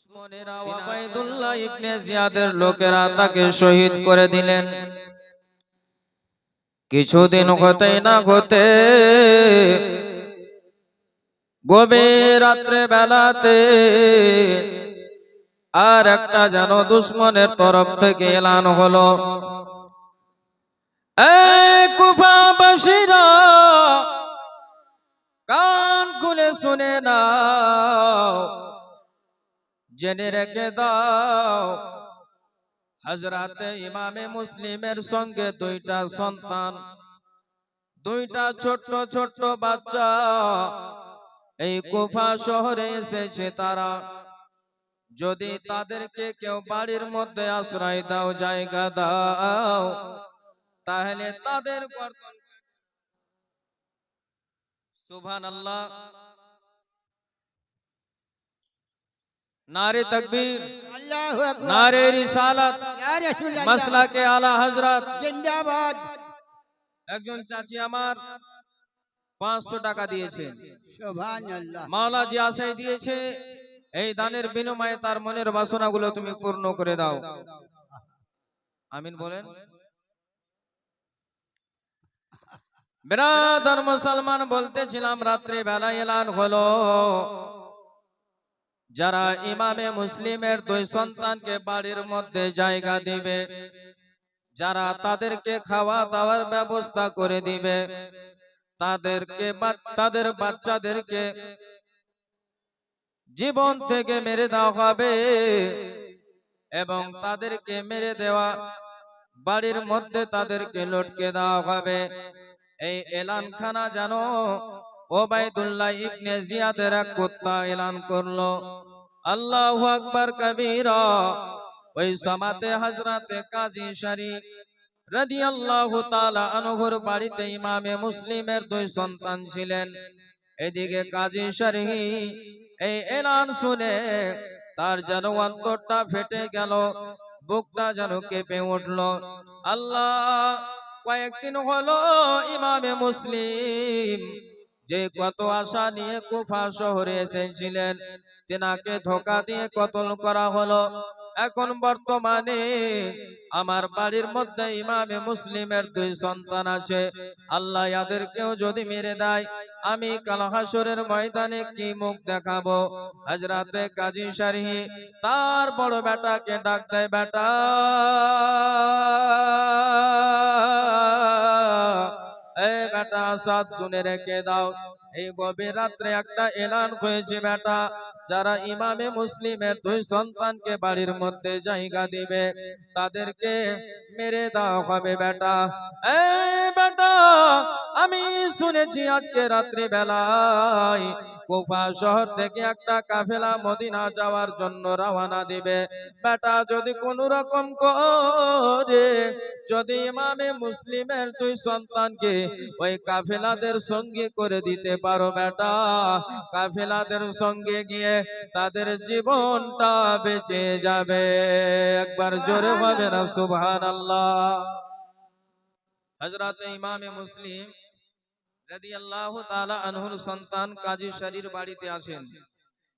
দুশমনেরা ওবাইদুল্লাহ ইবনে জিয়াদের লোকেরা তাকে শহীদ করে দিলেন। কিছুদিন হতেই না হতে গভীর রাত্রে বেলাতে আর একটা যেন দুশমনের তরফ থেকে এলান হলো, এই কুফাবাসীরা কান খুলে শুনে নাও, জেনে রেখে দাও, হযরতে ইমামে মুসলিমের সঙ্গে দুইটা সন্তান, দুইটা ছোট্ট ছোট্ট বাচ্চা এই কুফা শহরে এসেছে। তারা যদি তাদেরকে কেউ বাড়ির মধ্যে আশ্রয় দাও, জায়গা দাও, তাহলে তাদের গর্দন। সুবহানাল্লাহ, नारे तकबीर, नारे रिसालत, मसलाके आला हजरत जिंदाबाद। একজন চাচি আমার 500 টাকা দিয়েছে, সুবহানাল্লাহ। মাওলা জি আশাই দিয়েছে, এই দানের বিনিময়ে তার মনের বাসনাগুলো তুমি পূর্ণ করে দাও। আমিন বলেন। বিরাদর মুসলমান, বলতেছিলাম রাত্রে বেলা এলান হলো, যারা ইমামে মুসলিমের দুই সন্তানকে বাড়ির মধ্যে জায়গা দিবে, যারা তাদেরকে খাওয়া দাওয়ার ব্যবস্থা করে দিবে, তাদেরকে তাদের বাচ্চাদেরকে জীবন থেকে মেরে দেওয়া হবে এবং তাদেরকে মেরে দেওয়া বাড়ির মধ্যে তাদেরকে লটকে দেওয়া হবে। এই এলানখানা জানো ওবাইদুল্লাহ ইবনে জিয়াদের এক কুত্তা এলান করলো। আল্লাহু আকবার কবীরা। ওই সমাতে হযরতে কাজী শরীফ রাদিয়াল্লাহু তাআলা আনহুর বাড়িতে ইমামে মুসলিমের দুই সন্তান ছিলেন। এদিকে কাজী শরীফ এই এলান শুনে তার যেন অন্তরটা ফেটে গেল, বুকটা যেন কেঁপে উঠল। আল্লাহ, কয়েকদিন হলো ইমামে মুসলিম যে কত আশা নিয়ে কুফা শহরে এসেছিলেন, তেনাকে ধোঁকা দিয়ে কতল করা হলো। এখন বর্তমানে আমার বাড়ির মধ্যে ইমামে মুসলিমের দুই সন্তান আছে। আল্লাহ এদেরকেও যদি মেরে দেয়, আমি কাল হাসরের ময়দানে কি মুখ দেখাবো? হযরতে কাজী শরীফ তার বড় বেটাকে ডাক দেয়, বেটা এই বেটা, সাত শুনে রেখে দাও, এই গভীর রাত্রে একটা এলান হয়েছে বেটা, যারা ইমামে মুসলিমের দুই সন্তানকে বাড়ির মধ্যে জায়গা দিবে তাদেরকে মেরে দেওয়া হবে বেটা। এই বেটা, আমি শুনেছি আজকে রাত্রি বেলায় কুফা শহর থেকে একটা কাফেলা মদিনা যাওয়ার জন্য রওনা দিবে বেটা, যদি কোন রকম করে যদি ইমামে মুসলিমের দুই সন্তানকে ওই কাফেলাদের সঙ্গে করে দিতে পারো বেটা, কাফেলাদের সঙ্গে গিয়ে তাদের জীবনটা বেঁচে যাবে। একবার জোরে বলেন না সুবহানাল্লাহ। হযরত ইমামে মুসলিম রাদিয়াল্লাহু তাআলা আনহুর সন্তান কাজী শরীফ বাড়িতে আছেন।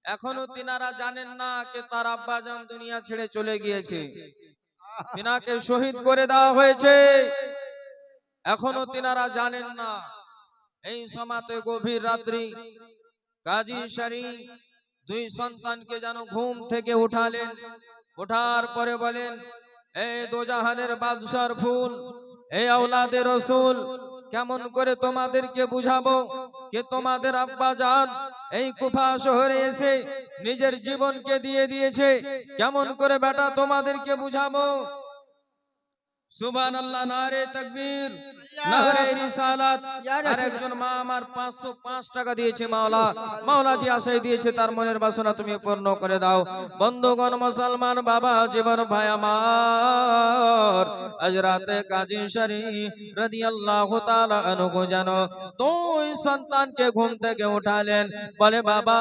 এখনো তিনারা জানেন না যে তার আব্বাজান দুনিয়া ছেড়ে চলে গিয়েছে, তিনাকে শহীদ করে দেওয়া হয়েছে। এখনো তিনারা জানেন না। এই সমাতে গভীর রাত্রি কাজী শরীফ দুই সন্তানকে যেন ঘুম থেকে উঠালেন। ওঠার পরে বলেন, এই দোজাহানের বাদশার ফুল, এই আওলাদে রাসূল, কেমন করে তোমাদেরকে বুঝাবো যে তোমাদের আব্বা জান এই কুফা শহরে এসে নিজের জীবনকে দিয়ে দিয়েছে? কেমন করে বেটা তোমাদেরকে বুঝাবো? সুবহানাল্লাহ, নারে তাকবীর, নারে রিসালাত। আর একজন মা আমার 505 টাকা দিয়েছে, মাওলা, মাওলা জি আশাই দিয়েছে, তার মনের বাসনা তুমি পূর্ণ করে দাও। বন্ধুগণ মুসলমান, বাবা জীবন ভাই আমার, হযরতে কাজী শরীফ রাদিয়াল্লাহু তাআলা আনহু জানো দুই সন্তানকে ঘুম থেকে উঠালেন। বলে, বাবা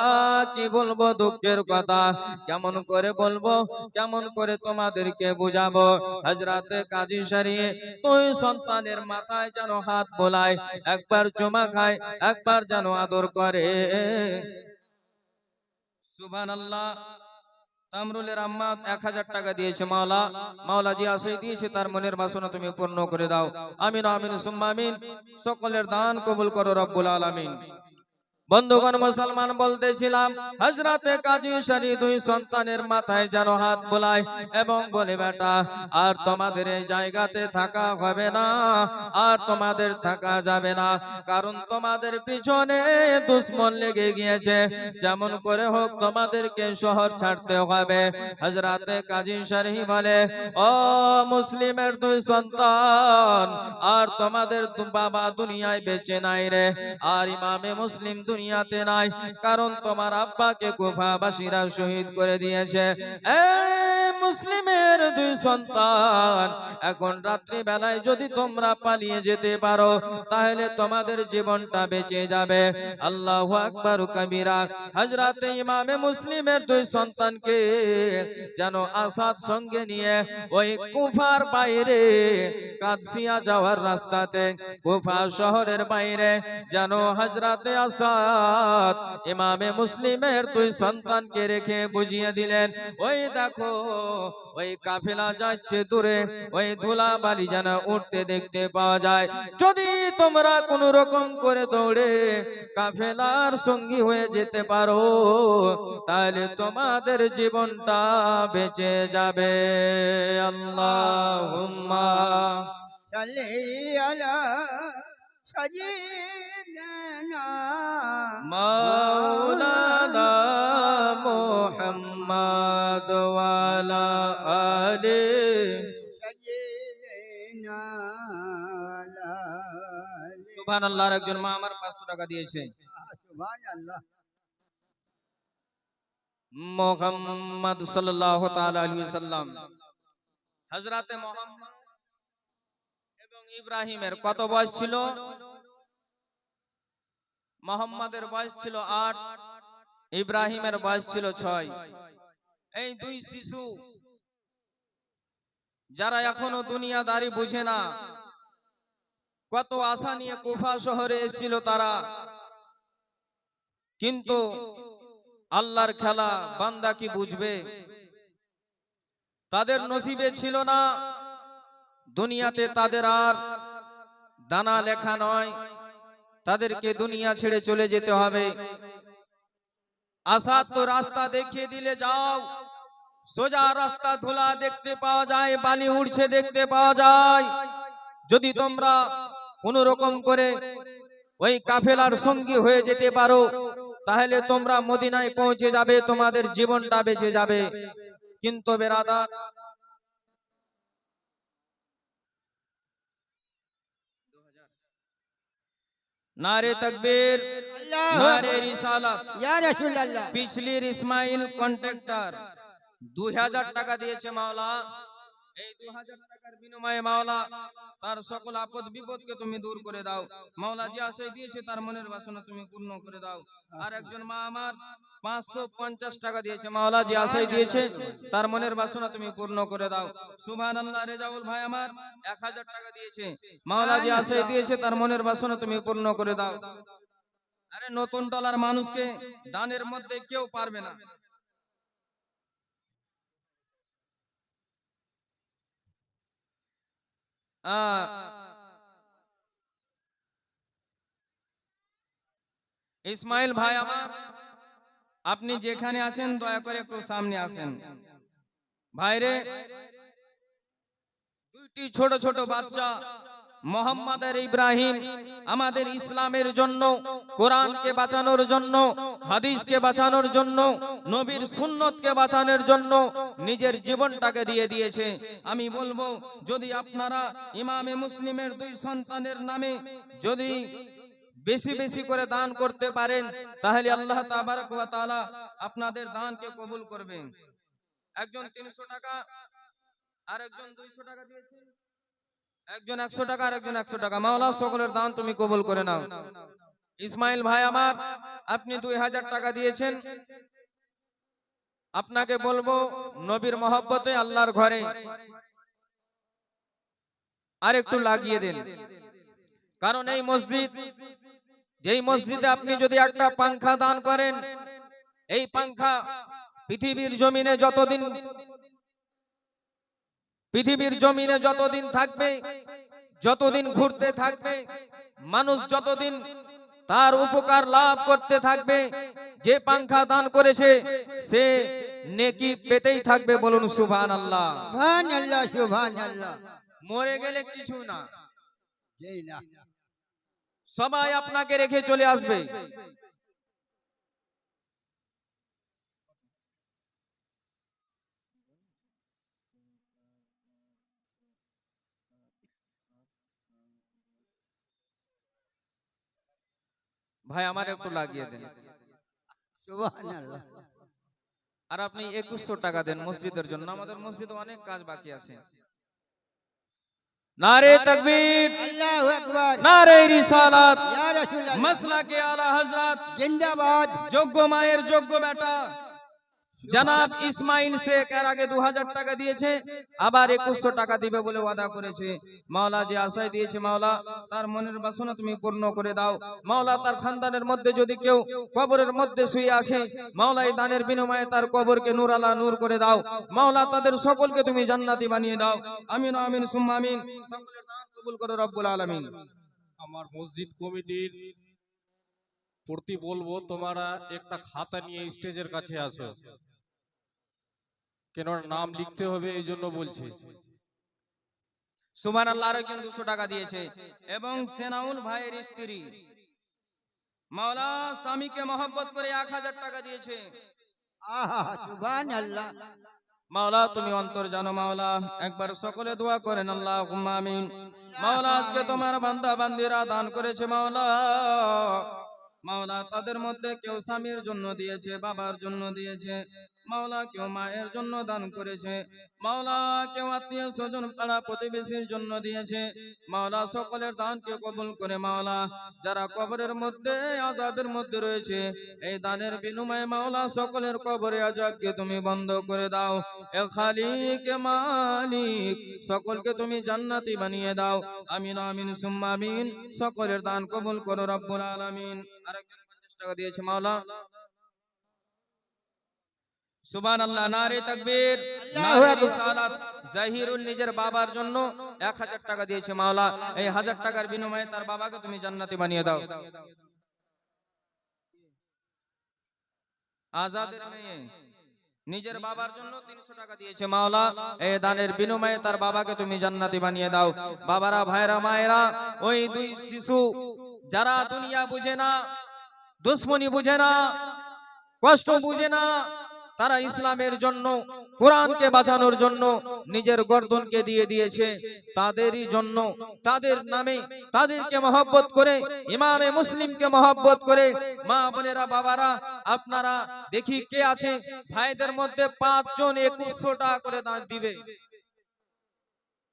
কি বলবো দুঃখের কথা, কেমন করে বলবো, কেমন করে তোমাদেরকে বুঝাবো? হযরতে কাজী শরীফ দুই সন্তানের মাথায় যেন হাত বোলায়, একবার চুমা খায়, একবার যেন আদর করে। সুবহানাল্লাহ। তামরুলের আম্মা 1000 টাকা দিয়েছে। মাওলা, মাওলা জি আশাই দিয়েছে, তার মনের বাসনা তুমি পূর্ণ করে দাও। আমিন আমিন সুম্মা আমিন। সকলের দান কবুল করো রব্বুল আলামিন। বন্ধুগণ, মুসলমান বলতেছিলাম, হযরতে কাজী শরী দুই সন্তানের মাথায় যেন হাত বোলায় এবং বলে, বেটা আর তোমাদের এই জায়গাতে থাকা হবে না, আর তোমাদের থাকা যাবে না, কারণ তোমাদের পিছনে দুশমন লেগে গিয়েছে, যেমন করে হোক তোমাদেরকে শহর ছাড়তে হবে। হযরতে কাজী শরী বলে, ও মুসলিমের দুই সন্তান, আর তোমাদের বাবা দুনিয়ায় বেঁচে নাই রে, আর ইমামে মুসলিম দুনিয়াতে নাই, কারণ তোমার আব্বাকে কুফাবাসীরা শহীদ করে দিয়েছে। মুসলিমের দুই সন্তান, এখন রাত্রি বেলায় যদি তোমরা পালিয়ে যেতে পারো, তাহলে তোমাদের জীবনটা বেঁচে যাবে। আল্লাহু আকবার কাবীরা। হযরতে ইমামে মুসলিমের দুই সন্তানকে যেন আসাদ সঙ্গে নিয়ে ওই কুফার বাইরে, কাদসিয়া যাওয়ার রাস্তাতে, কুফা শহরের বাইরে যেন হযরতে আসাদ ইমামে মুসলিমের দুই সন্তানকে রেখে বুঝিয়ে দিলেন, ওই দেখো ওই কাফেলা যাচ্ছে দূরে, ওই ধুলা বালি যেন উঠতে দেখতে পাওয়া যায়। যদি তোমরা কোন রকম করে দৌড়ে কাফেলার সঙ্গী হয়ে যেতে পারো, তাহলে তোমাদের জীবনটা বেঁচে যাবে। আল্লাহুম্মা সাল্লি আলা সাইয়্যিদিনা মাওলানা মুহাম্মদ ওয়া আলা আলি সাইয়্যিদিনা আলা সুবহানাল্লাহ। একজন মা আমার 500 টাকা দিয়েছে। সুবহানাল্লাহ। মুহাম্মদ সাল্লাল্লাহু তাআলা আলাইহি ওয়াসাল্লাম। হযরতে মুহাম্মদ এবং ইব্রাহিমের কত বয়স ছিল? মুহাম্মাদের বয়স ছিল 8, ইব্রাহিমের বয়স ছিল 6। এই দুই শিশু যারা এখনো দুনিয়াদারি বুঝে না, কত আশা নিয়ে কুফা শহরে এসেছিল তারা, কিন্তু আল্লাহর খেলা বান্দা কি বুঝবে? তাদের নসিবে ছিল না দুনিয়াতে তাদের আর দানা লেখা নয়, তাদেরকে দুনিয়া ছেড়ে চলে যেতে হবে। আসাদ তো রাস্তা দেখিয়ে দিলে, যাও সোজা রাস্তা, ধুলা দেখতে পাওয়া যায়, বালি উড়ছে দেখতে পাওয়া যায়। যদি তোমরা কোন রকম করে ওই কাফেলার সঙ্গী হয়ে যেতে পারো, তাহলে তোমরা মদিনায় পৌঁছে যাবে, তোমাদের জীবনটা বেঁচে যাবে। কিন্তু বেরাদার, नारे तकबीर, नारे रिसालत। ইয়া রাসূলুল্লাহ। পিছলির ইসমাইল কন্ট্রাক্টর 2000 টাকা দিয়েছে মাওলা। এই 2000 টাকার বিনিময়ে মাওলা তার সকল আপদ বিপদকে তুমি দূর করে দাও। মাওলা যে আশায় দিয়েছে তার মনের বাসনা তুমি পূর্ণ করে দাও। আর একজন মা আমার 550 টাকা দিয়েছে। মাওলা যে আশায় দিয়েছে তার মনের বাসনা তুমি পূর্ণ করে দাও। সুবহানাল্লাহ। রেজাউল ভাই আমার 1000 টাকা দিয়েছে। মাওলা যে আশায় দিয়েছে তার মনের বাসনা তুমি পূর্ণ করে দাও। আরে নতুন ডলার মানুষকে দানের মধ্যে কেউ পারবে না। ইসমাইল ভাই আমার, আপনি যেখানে আছেন দয়া করে একটু সামনে আসেন। ভাইরে, দুইটি ছোট ছোট বাচ্চা মোহাম্মদ আর ইব্রাহিম আমাদের ইসলামের জন্য, কোরআনকে বাঁচানোর জন্য, হাদিসকে বাঁচানোর জন্য, নবীর সুন্নতকে বাঁচানোর জন্য নিজের জীবনটাকে দিয়ে দিয়েছে। আমি বলবো, যদি আপনারা ইমামে মুসলিমের দুই সন্তানের নামে যদি বেশি বেশি করে দান করতে পারেন, তাহলে আল্লাহ তাবারক ওয়া তাআলা আপনাদের দানকে কবুল করবেন। একজন 300 টাকা, আর একজন 200 টাকা দিয়েছে, একজন 100 টাকা, আর একজন 100 টাকা। মাওলা সকলের দান তুমি কবুল করে নাও। ইসমাইল ভাই আমার, আপনি 2000 টাকা দিয়েছেন। আপনাকে বলবো, নবীর মহব্বতে আল্লাহর ঘরে আর একটু লাগিয়ে দেন। কারণ এই মসজিদ, যেই মসজিদে আপনি যদি একটা পাংখা দান করেন, এই পাংখা পৃথিবীর জমিনে যতদিন থাকবে, যতদিন ঘুরতে থাকবে, মানুষ যতদিন তার উপকার লাভ করতে থাকবে, যে পাংখা দান করেছে সে নেকি পেতেই থাকবে। বলুন সুবহানাল্লাহ। সুবহানাল্লাহ সুবহানাল্লাহ। মরে গেলে কিছু না, জি না। সবাই আপনাকে রেখে চলে আসবে। ভাই আমার একটু লাগিয়ে দেন। সুবহানাল্লাহ। আর আপনি 2100 টাকা দেন মসজিদের জন্য, আমাদের মসজিদে অনেক কাজ বাকি আছে। নারে তাকবীর, আল্লাহু আকবার। নারে রিসালাত, ইয়া রাসূলুল্লাহ। মাসলাকে আলা হযরত, জিন্দাবাদ। যোগ্য মায়ের যোগ্য বেটা জনাব ইসমাইল শেখ এর আগে 2000 টাকা দিয়েছে, আবার 2100 টাকা দিবে বলে ওয়াদা করেছে। মাওলা যে আশায় দিয়েছে মাওলা তার মনের বাসনা তুমি পূর্ণ করে দাও। মাওলা তার খানদানের মধ্যে যদি কেউ কবরের মধ্যে শুয়ে আছে, মাওলা এই দানের বিনিময়ে তার কবরকে নূর আলা নূর করে দাও। মাওলা তাদের সকলকে তুমি জান্নাতি বানিয়ে দাও। আমিন আমিন সুম্মা আমিন। সকলের দান কবুল করো রব্বুল আলামিন। আমার মসজিদ কমিটির প্রতি বলবো, তোমরা একটা খাতা নিয়ে স্টেজের কাছে আসো, কেন নাম লিখতে হবে এই জন্য বলছি। সুবহানাল্লাহ। আরো কিন্তু 200 টাকা দিয়েছে। এবং সেনাউল ভাইয়ের স্ত্রী মাওলা স্বামীকে মহব্বত করে 1000 টাকা দিয়েছে। আহা সুবহানাল্লাহ। মাওলা তুমি অন্তর জানো মাওলা, একবার সকলে দোয়া করেন আল্লাহুম্মা আমিন। মাওলা আজকে তোমার বান্দা বান্দিরা দান করেছে মাওলা, মাওলা তাদের মধ্যে কেউ স্বামীর জন্য দিয়েছে, বাবার জন্য দিয়েছে মাওলা, কেউ মায়ের জন্য দান করেছে মাওলা, কেউ আত্মীয় স্বজন পাড়া প্রতিবেশীর জন্য দিয়েছে মাওলা। সকলের দানকে কবুল করে মাওলা, যারা কবরের মধ্যে আযাবের মধ্যে রয়েছে এই দানের বিনিময়ে মাওলা সকলের কবরে আযাবকে তুমি বন্ধ করে দাও। এ খালিক এ মালিক সকলকে তুমি জান্নাতি বানিয়ে দাও। আমিন আমিন সুম্মা আমিন। সকলের দান কবুল করো রব্বুল আলামিন। আরেকজন 50 টাকা দিয়েছে মাওলা। সুবহানাল্লাহ। নারে তাকবীর, আল্লাহু নারে আকবার। রিসালাত। জাহিরুল নিজের বাবার জন্য 1000 টাকা দিয়েছে মাওলা, এই 1000 টাকার বিনিময়ে তার বাবাকে তুমি জান্নাতি বানিয়ে দাও। আজাদের মেয়ে নিজের বাবার জন্য 300 টাকা দিয়েছে মাওলা, এই দানের বিনিময়ে তার বাবাকে তুমি জান্নাতি বানিয়ে দাও। বাবারা, ভাইরা, মায়েরা, ওই দুই শিশু যারা দুনিয়া বুঝে না, দুশ্মনী বুঝে না, কষ্ট বুঝে না, তারা ইসলামের জন্য, কোরআনকে বাঁচানোর জন্য নিজের গর্দনকে দিয়ে দিয়েছে। তাদেরই জন্য, তাদের নামে, তাদেরকে মহব্বত করে, ইমামে মুসলিমকে মহব্বত করে, মা বোনেরা, বাবারা, আপনারা দেখি কে আছে ভাইদের মধ্যে 5 জন 2100 টাকা করে দান দিবে।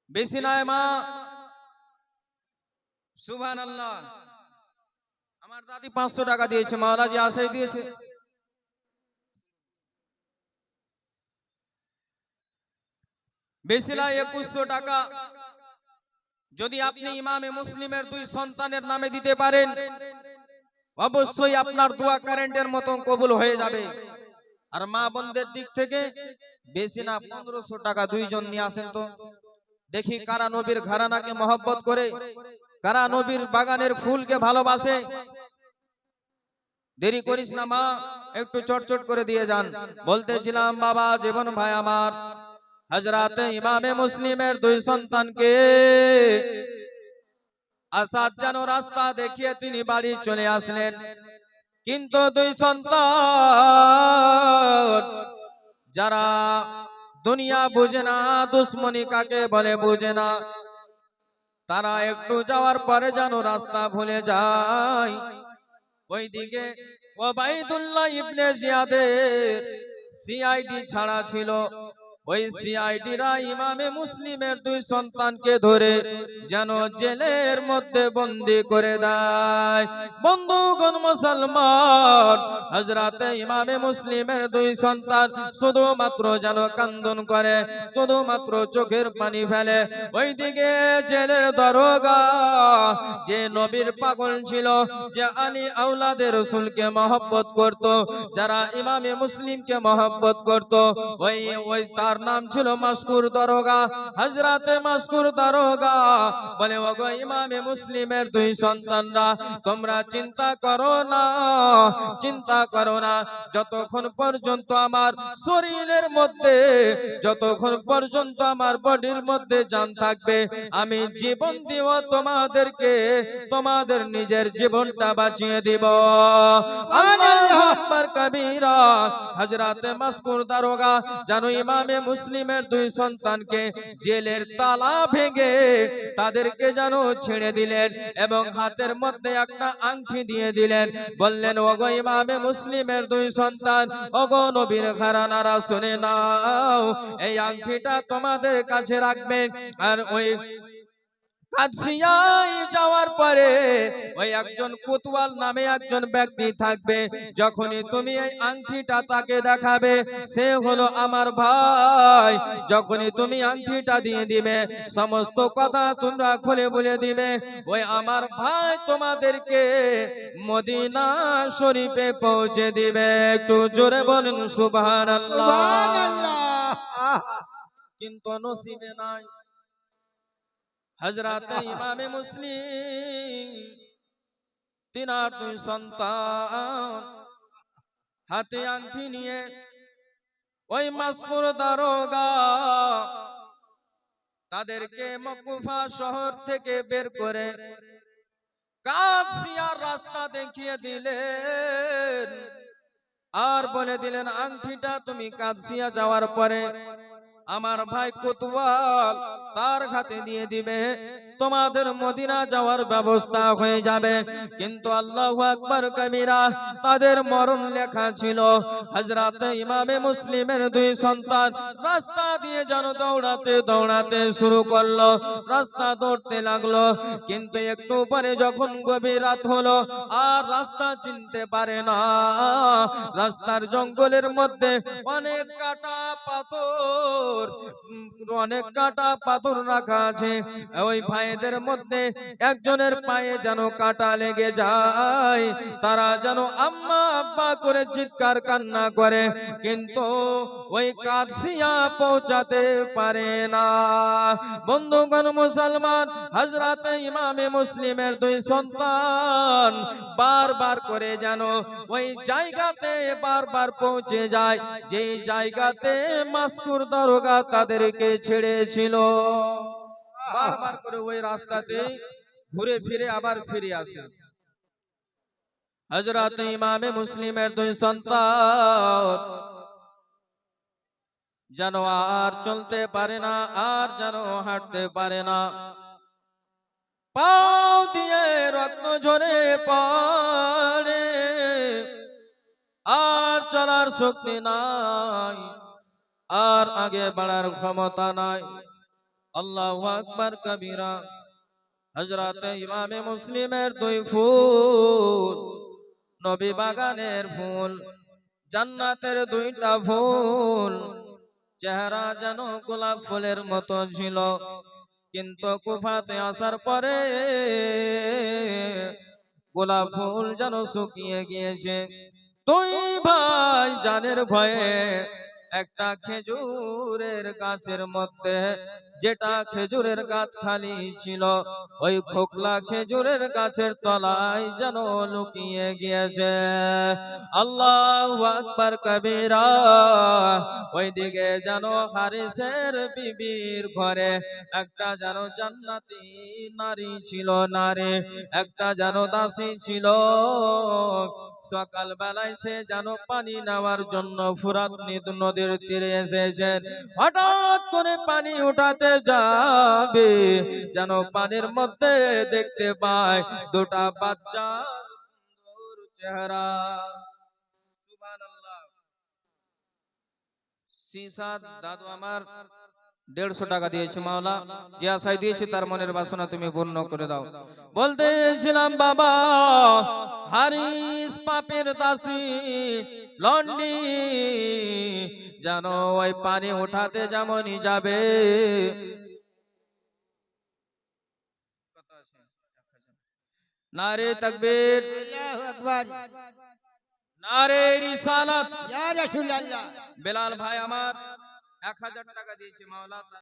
বেশি নয় মা। সুবহানাল্লাহ। আমার দাদি 500 টাকা দিয়েছে মাওলা, যে আশায় দিয়েছে। বেশিলা 2100 টাকা যদি আপনি ইমামে মুসলিমের 2 সন্তানের নামে দিতে পারেন, অবশ্যই আপনার দোয়া কারেন্টের মতো কবুল হয়ে যাবে। আর মা বোনদের দিক থেকে বেশি না 1500 টাকা দুইজন নিয়ে আসেন তো দেখি কারা নবীর ঘরানাকে মহব্বত করে, কারা নবীর বাগানের ফুলকে ভালোবাসে। দেরি করিস না মা, একটু চটচট করে দিয়ে যান। বলতেছিলাম বাবা জীবন ভাই আমার হযরত ইমামে মুসলিমের 2 সন্তানকে আসাদ যেন রাস্তা দেখিয়ে তিনি বাড়ি চলে আসলেন, কিন্তু 2 সন্তান যারা দুনিয়া বুঝে না, দুশ্মনী কাকে বলে বুঝে না, তারা একটু যাওয়ার পরে যেন রাস্তা ভুলে যায়। ওইদিকে ওবাইদুল্লাহ ইবনে জিয়াদের সিআইডি ছাড়া ছিল, ওই সিআইডিরা ইমামে মুসলিমের দুই সন্তানকে ধরে যেন জেলের মধ্যে বন্দী করে দেয়। বন্ধুগণ মুসলমান, হযরতে ইমামে মুসলিমের দুই সন্তান শুধুমাত্র যেন কান্দন করে, শুধুমাত্র চোখের পানি ফেলে। ওইদিকে জেলের দারোগা, যে নবীর পাগল ছিল, যে আলী আওলাদে রাসূলকে মহব্বত করত, যারা ইমামে মুসলিমকে মহব্বত করত, ওই তার নাম ছিল মাসকুর দারোগা। হযরতে মাসকুর দারোগা বলে, ওগো ইমামে মুসলিমের দুই সন্তানরা, তোমরা চিন্তা করো না, চিন্তা করো না, যতক্ষণ পর্যন্ত আমার শরীরের মধ্যে, যতক্ষণ পর্যন্ত আমার বডির মধ্যে জান থাকবে, আমি জীবন দিব তোমাদেরকে, তোমাদের নিজের জীবনটা বাঁচিয়ে দিব। আল্লাহু আকবার কবীরা। হযরতে মাসকুর দারোগা জানো ইমামে মুসলিমের দুই সন্তানকে জেলের তালা ভেঙে তাদেরকে যেন ছেড়ে দিলেন এবং হাতের মধ্যে একটা আংটি দিয়ে দিলেন। বললেন, ওগো ইমামে মুসলিমের দুই সন্তান, ওগো নবীর ঘরানারা, শুনে নাও, এই আংটিটা তোমাদের কাছে রাখবে। আর ওই কাদসিয়ায় যাওয়ার পরে ওই একজন কোতওয়াল নামে একজন ব্যক্তি থাকবে, যখনই তুমি এই আংটিটা তাকে দেখাবে, সে হলো আমার ভাই। যখনই তুমি আংটিটা দিয়ে দিবে, সমস্ত কথা তোমরা খুলে বলে দিবে, ওই আমার ভাই তোমাদেরকে মদিনা শরীফে পৌঁছে দিবে। একটু জোরে বলেন সুবহানাল্লাহ। সুবহানাল্লাহ। কিন্তু নসিবে নাই। হযরতে ইমামে মুসলিম তিনার দুই সন্তান হাতে আংটি নিয়ে ওই মাসকুর দারোগা তাদেরকে মকুফা শহর থেকে বের করে কাদসিয়ার রাস্তা দেখিয়ে দিলেন আর বলে দিলেন, আংটিটা তুমি কাদসিয়া যাওয়ার পরে আমার ভাই কোতওয়াল তার হাতে দিয়ে দিবে, তোমাদের মদিনা যাওয়ার ব্যবস্থা হয়ে যাবে। কিন্তু আল্লাহু আকবার কবীরা, তাদের মরণ লেখা ছিল। হযরতে ইমামে মুসলিমের দুই সন্তান রাস্তা দিয়ে যেন দৌড়াতে দৌড়াতে শুরু করলো, রাস্তা দৌড়তে লাগলো। কিন্তু একটু পরে যখন গভীর রাত হলো, আর রাস্তা চিনতে পারে না। রাস্তার জঙ্গলের মধ্যে অনেক কাটা পাথর, অনেক কাটা পাথর রাখা আছে। ওই ভাইদের মধ্যে একজনের পায়ে যেন কাটা লেগে যায়, তারা যেন আম্মা আব্বা করে চিৎকার কান্না করে, কিন্তু ওই কাদসিয়া পৌঁছাতে পারে না। বন্ধুগণ মুসলমান, হযরতে ইমামে মুসলিমের দুই সন্তান বারবার করে যেন ওই জায়গাতে বারবার পৌঁছে যায়, যে জায়গাতে মাসকুর দারোগা তাদেরকে ছেড়েছিল। বারবার করে ওই রাস্তাতে ঘুরে ফিরে আবার ফিরে আসে। হযরতে ইমামে মুসলিমের দুই সন্তান যেন আর চলতে পারে না, আর যেন হাঁটতে পারে না, পাও দিয়ে রক্ত ঝরে পড়ে, আর চলার শক্তি নাই, আর আগে বাড়ার ক্ষমতা নাই। আল্লাহু আকবার কবীরা। হযরতে ইমামে মুসলিমের দুই ফুল, নবী বাগানের ফুল, জান্নাতের দুইটা ফুল, চেহারা যেন গোলাপ ফুলের মতো ছিল। কিন্তু কুফাতে আসার পরে গোলাপ ফুল যেন শুকিয়ে গিয়েছে। দুই ভাই জানের ভয়ে একটা খেজুরের গাছের মধ্যে, যেটা খেজুরের গাছ খালি ছিল, ওই খোকলা খেজুরের গাছের তলায় যেন লুকিয়ে গিয়েছে। আল্লাহু আকবার কবীরা। ওইদিকে যেন হারিসের বিবির ঘরে একটা যেন জান্নাতি নারী ছিল, নারী একটা যেন দাসী ছিল। সকাল বেলায় সে যেন পানি নেওয়ার জন্য ফুরাত নদীর তীরে এসেছেন। হঠাৎ করে পানি উঠাতে যাবে, যেন পানির মধ্যে দেখতে পায় দুটা বাচ্চা, সুন্দর চেহারা। সুবহানাল্লাহ। সিসাদ দাদু আমার 150 টাকা দিয়েছে মাওলা, যে আশায় দিয়েছি তার মনের বাসনা তুমি পূর্ণ করে দাও। বলতেছিলাম বাবা হারিস পাপের দাসী লন্ডি জানো ওই পানি উঠাতে যেমনই যাবে, নারে তাকবীর, আল্লাহু আকবার। নারে রিসালাত। ইয়া রাসূলুল্লাহ। বেলাল ভাই আমার 1000 টাকা দিয়েছে মাওলা।